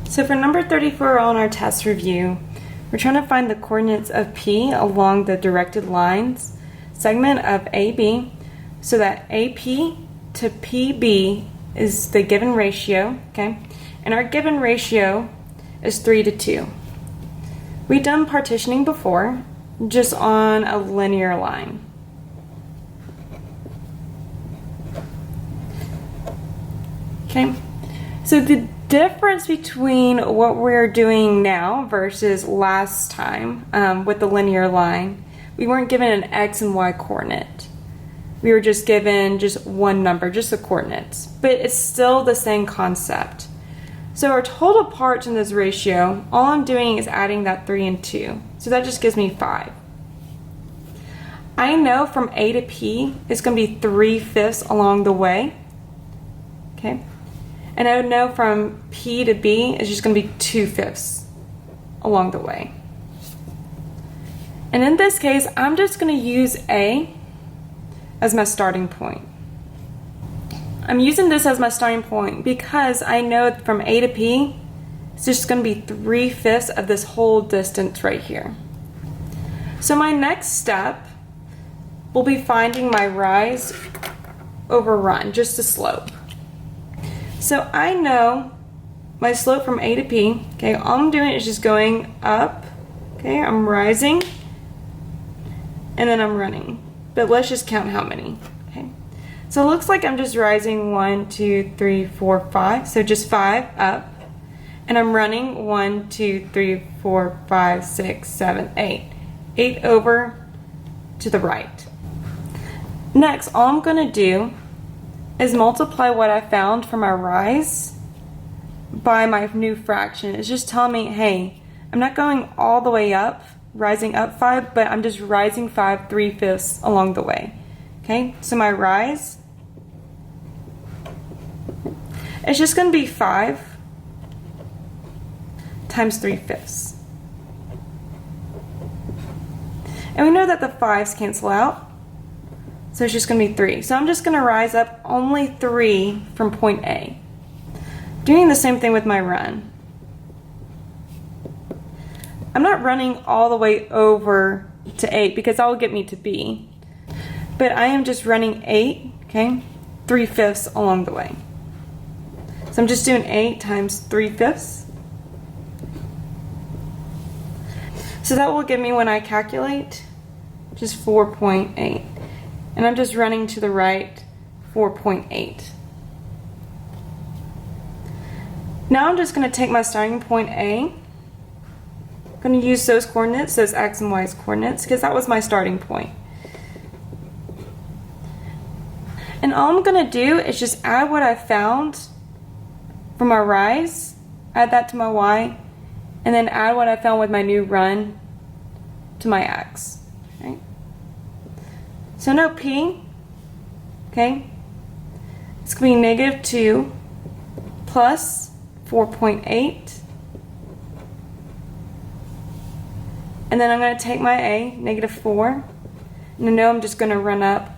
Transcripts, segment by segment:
So for number 34 on our test review, we're trying to find the coordinates of P along the directed lines segment of AB so that AP to PB is the given ratio, okay? And our given ratio is 3:2. We've done partitioning before, just on a linear line. Okay, so the difference between what we're doing now versus last time with the linear line, we weren't given an x and y coordinate. We were just given just one number, just the coordinates, but it's still the same concept. So our total parts in this ratio, all I'm doing is adding that 3 and 2. So that just gives me 5. I know from A to P, it's going to be 3/5 along the way. Okay. And I would know from P to B, it's just going to be 2/5 along the way. And in this case, I'm just going to use A as my starting point. I'm using this as my starting point because I know from A to P, it's just going to be 3/5 of this whole distance right here. So my next step will be finding my rise over run, just the slope. So I know my slope from A to P, okay, all I'm doing is just going up, okay, I'm rising, and then I'm running. But let's just count how many, okay. So it looks like I'm just rising 1, 2, 3, 4, 5, so just 5 up, and I'm running 1, 2, 3, 4, 5, 6, 7, 8. 8 over to the right. Next, all I'm gonna do is multiply what I found for my rise by my new fraction. It's just telling me, hey, I'm not going all the way up, rising up 5, but I'm just rising 5 3/5 along the way. Okay, so my rise, it's just going to be 5 times 3/5. And we know that the 5's cancel out. So it's just going to be 3. So I'm just going to rise up only 3 from point A. Doing the same thing with my run. I'm not running all the way over to 8 because that will get me to B. But I am just running 8, okay, 3/5 along the way. So I'm just doing 8 times 3/5. So that will give me, when I calculate, just 4.8. And I'm just running to the right 4.8. Now I'm just going to take my starting point A. I'm going to use those coordinates, those x and y coordinates, because that was my starting point. And all I'm going to do is just add what I found from my rise, add that to my y, and then add what I found with my new run to my x. Okay? So no P, okay, it's going to be -2 plus 4.8. And then I'm going to take my A, -4, and I know I'm just going to run up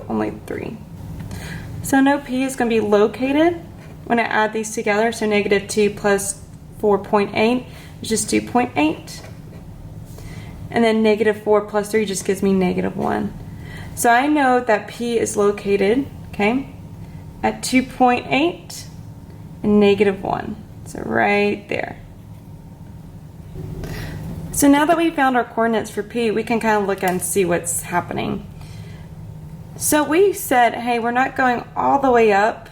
only 3. So no P is going to be located when I add these together. So -2 plus 4.8 is just 2.8. And then -4 plus 3 just gives me -1. So I know that P is located, okay, at 2.8 and -1. So right there. So now that we found our coordinates for P, we can kind of look and see what's happening. So we said, hey, we're not going all the way up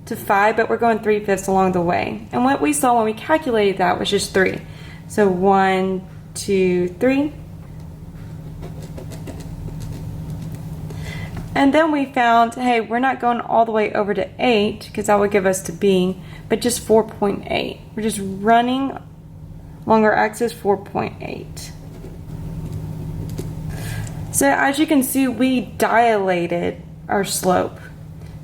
to 5, but we're going 3/5 along the way. And what we saw when we calculated that was just 3. So 1, 2, 3. And then we found, hey, we're not going all the way over to 8, because that would give us to B, but just 4.8. We're just running along our axis 4.8. So as you can see, we dilated our slope.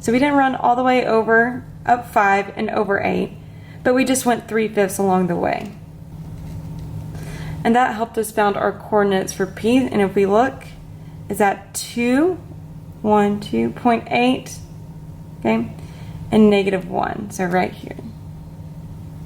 So we didn't run all the way over, up 5 and over 8, but we just went 3/5 along the way. And that helped us found our coordinates for P. And if we look, is at 2.8, okay, and -1, so right here.